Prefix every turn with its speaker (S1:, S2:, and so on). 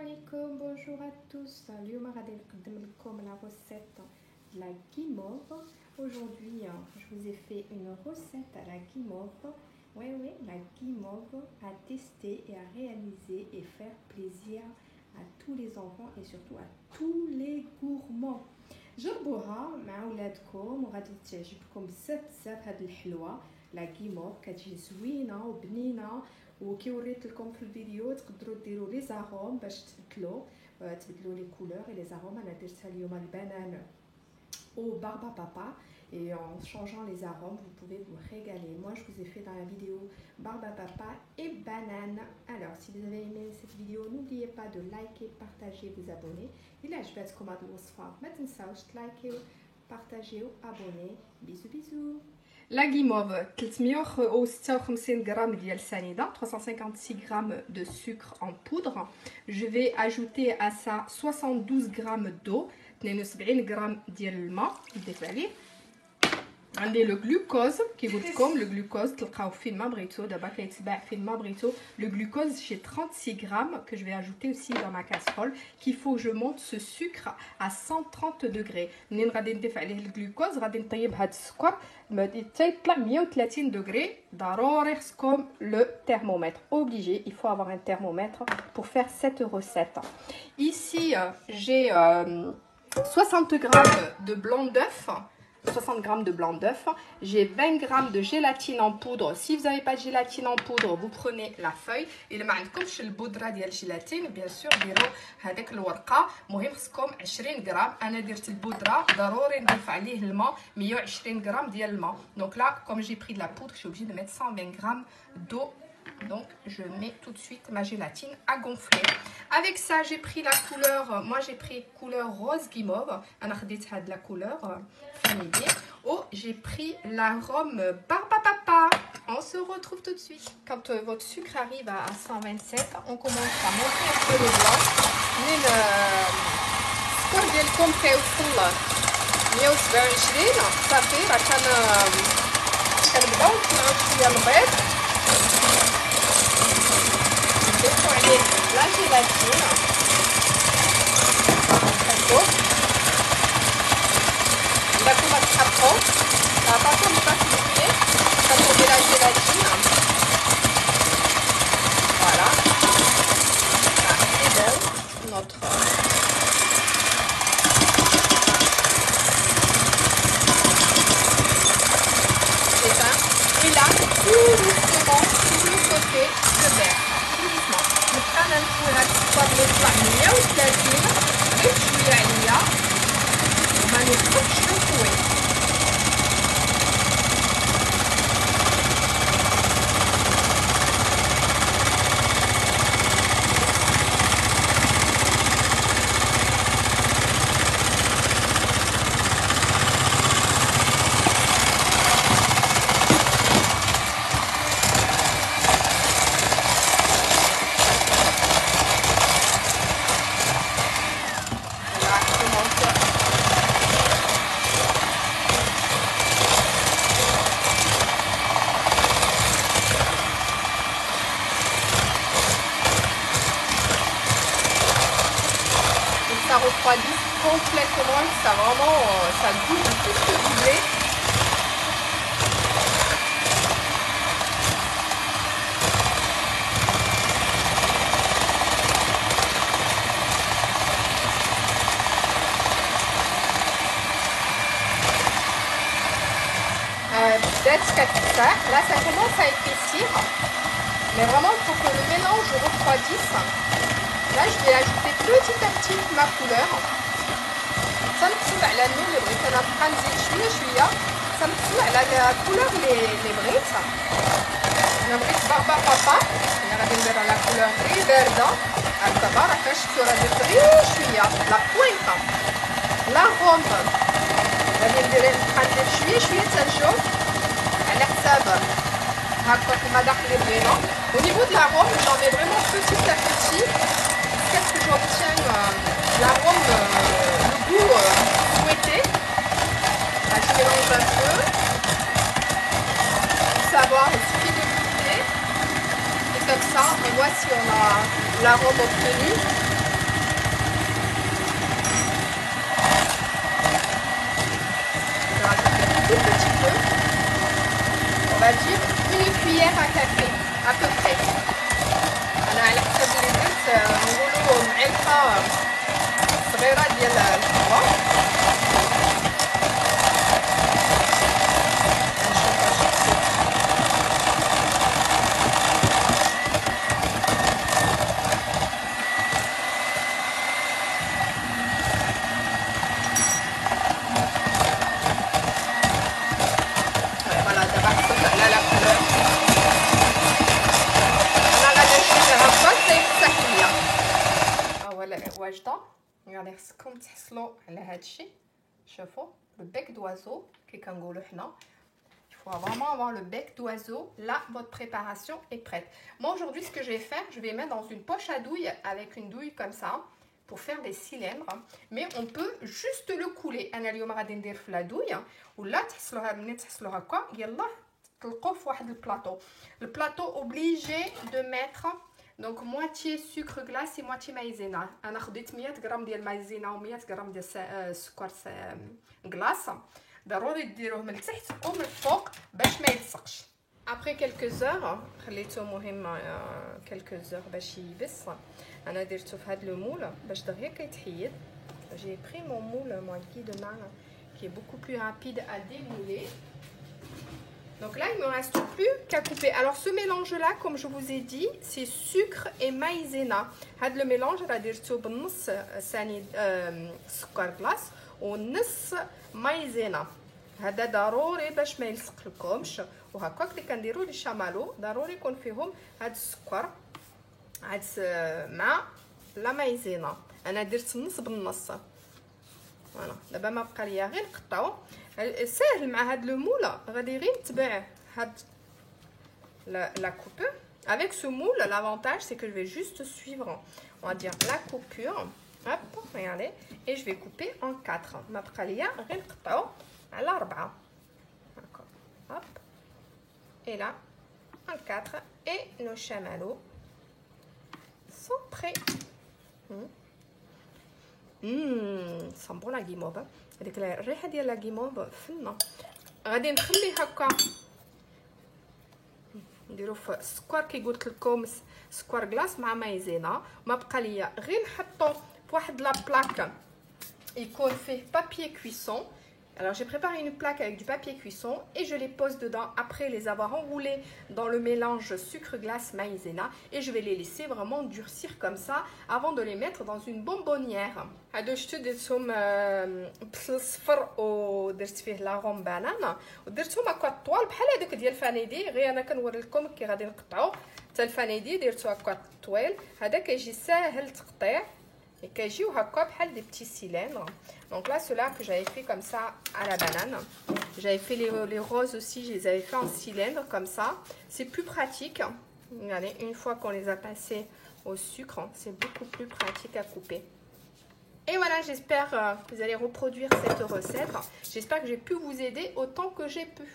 S1: alaikum, bonjour à tous. اليوم غادي نقدم لكم la recette de la guimauve. Aujourd'hui, je vous ai fait une recette à la guimauve. Oui, la guimauve à tester et à réaliser et faire plaisir à tous les enfants et surtout à tous les gourmands. جربوها مع ولادكم وغادي تعجبكم بزاف هاد الحلوه. لا غيموف كتجي زوينه وبنينه وكي وريت لكم في الفيديو تقدروا ديروا لي زاروم باش تبدلوا لي كولور et les arômes. انا درتها اليوم البنان au barba papa et en changeant les arômes vous pouvez vous régaler. Moi je vous ai fait dans la vidéo barba papa et banane. Alors si vous avez aimé cette vidéo n'oubliez pas de liker, partager, vous abonner. إلا عجبتكم هاد الوصفه ما تنساوش تلايكيو بارطاجيو ابوني. بيزو بيزو. La guimauve 356 g ديال سنيده, 356 g de sucre en poudre. Je vais ajouter à ça 72 g d'eau, 72 g ديال الماء نضيف عليه. عندي لو glucose كيقول لكم لو glucose تلقاو فين ما بغيتو, دابا كيتباع فين ما بغيتو. Le glucose j'ai 36 g que je vais ajouter aussi dans ma casserole, qu'il faut que je monte ce sucre à 130 degrés. منين غادي نضيف عليه الجلوكوز غادي نطيب هاد السكر يطلع 130 degrés. ضروري خصكم le thermomètre, obligé, il faut avoir un thermomètre pour faire cette recette. Ici j'ai 60 g de blanc d'œuf, 60 g de blanc d'œuf. J'ai 20 g de gélatine en poudre. Si vous n'avez pas de gélatine en poudre, vous prenez la feuille. Et le معندكمش البودره ديال الجيلاتين bien sûr ديروا هذيك الورقه. المهم خصكم 20 g. انا درت البودره ضروري نضيف عليه الماء 120 g ديال الماء. Donc là comme j'ai pris de la poudre, je suis obligée de mettre 120 g d'eau. Donc je mets tout de suite ma gélatine à gonfler. Avec ça j'ai pris la couleur, moi j'ai pris couleur rose guimauve. انا خديت هاد la couleur familier. Oh, j'ai pris l'arôme barba papa. On se retrouve tout de suite. Quand votre sucre arrive à 127, on commence à monter un peu le blanc. من السكر ديالكم كيوصل 127 صافي راه كنبداو نطلعو شويه البيض. نضيفو عليه لا جيلاتين هكا. إلا كنا تحرقو attention de ne pas se mouiller quand on met la gélatine. Voilà. Ah, c'est bon. Notre étain. Et là, tout doucement, sur le côté de verre. Tout doucement. نبقى ننفو هاد الصفار اللي طلع 130 غير شويه عليا وما نوقفش نفوي. Ça refroidit complètement, ça vraiment, ça goûte tout ce que vous voulez. Là ça commence à épaissir, mais vraiment il faut que le mélange refroidisse. Là je vais ajouter petit à petit ma couleur. تنقسم على اللون اللي بغيت. انا نبقى نزيد شويه شويه تنقسم على الكولور اللي بغيت. انا بغيت بابا بابا يعني غادي ندير على كولور غير بارده هكا. راه كنشوفوا راه درت غير شويه لا بوينطه. لا غوم غادي نبقى ندير شويه شويه تنشوف على حساب هكا كما داك اللي بغينا. Au niveau de l'arôme, j'en mets vraiment petit à petit. Qu'est-ce que j'obtiens l'arôme, le goût souhaité. Là, je mélange un peu. Pour savoir, il suffit de goûter. Et comme ça, on voit si on a l'arôme obtenu. peu. On va dire une cuillère à café à peu près. انا على حسب اللي درت نقولوا معلقه صغيره ديال القهوه. فوالا دابا حطيت على لا كولور. انا غادي نشوف هكا يفتح ليا. فوالا واجده. يعني خصكم تحصلوا على هذا الشيء. شوفوا le bec d'oiseau كي كنقولوا حنا. Il faut vraiment avoir le bec d'oiseau. Là, votre préparation est prête. Moi, aujourd'hui, ce que je vais faire, je vais mettre dans une poche à douille avec une douille comme ça pour faire des cylindres. Mais on peut juste le couler. أنا اليوم غادي ندير في لا douille ولا تحصلوها ملي تحصلوها هكا يلا تلقوه في واحد البلاطو. Le plateau obligé de mettre donc moitié sucre glace et moitié maïzena. أنا خديت 100 غرام ديال maïzena و 100 غرام ديال سكر glace. ضروري ديروه من التحت ومن الفوق باش ما يلصقش. Après quelques heures خليته مهم quelques heures باش يبس. انا درته في هذا المول باش دغيا كيتحيد. J'ai pris mon moule moi qui de main qui est beaucoup plus rapide à démouler. Donc là, il ne me reste plus qu'à couper. Alors ce mélange-là, comme je vous ai dit, c'est sucre et maïzena. Le mélange, je vais faire بالنص ثاني سكر glace ونص maïzena. هذا ضروري باش ما يلصق لكمش. وهكاك اللي كنديروا لي شامالو ضروري يكون فيهم هذا السكر عاد مع لا مايزينا. انا درت النص بالنص. فوالا دابا ما بقى ليا غير نقطعو. ساهل مع هاد لو مولا غادي غير نتبع هاد la coupe. Avec ce moule, l'avantage c'est que je vais juste suivre, on va dire, la coupure. Hop, regardez, et je vais couper en 4. ما بقى ليا غير نقطعو على 4. D'accord. Hop. Et là en 4 et nos chamallows sont prêts. سون بون لا كيموب. هذيك الريحه ديال لا كيموب فنه. غادي نخلي هكا نديرو في السكر كي قلت لكم سكر كلاص مع مايزينا. ما بقى ليا غير نحطو في واحد لا بلاك يكون فيه بابيي كويسون. Alors j'ai préparé une plaque avec du papier cuisson et je les pose dedans après les avoir enroulés dans le mélange sucre glace maïzena et je vais les laisser vraiment durcir comme ça avant de les mettre dans une bonbonnière. هادو شتو درتهم بصل صفر ودرت فيه لاغوم بانانا ودرتهم هكا طوال بحال هذوك ديال الفانيدي. غير انا كنوري لكم كي غادي نقطعو حتى الفانيدي درتو هكا طويل. هذا كيجي ساهل التقطيع et كيجيو هكا بحال des petits cylindres. Donc là, ceux-là que j'avais fait comme ça à la banane. J'avais fait les roses aussi, je les avais fait en cylindre comme ça. C'est plus pratique. Regardez, une fois qu'on les a passés au sucre, c'est beaucoup plus pratique à couper. Et voilà, j'espère que vous allez reproduire cette recette. J'espère que j'ai pu vous aider autant que j'ai pu.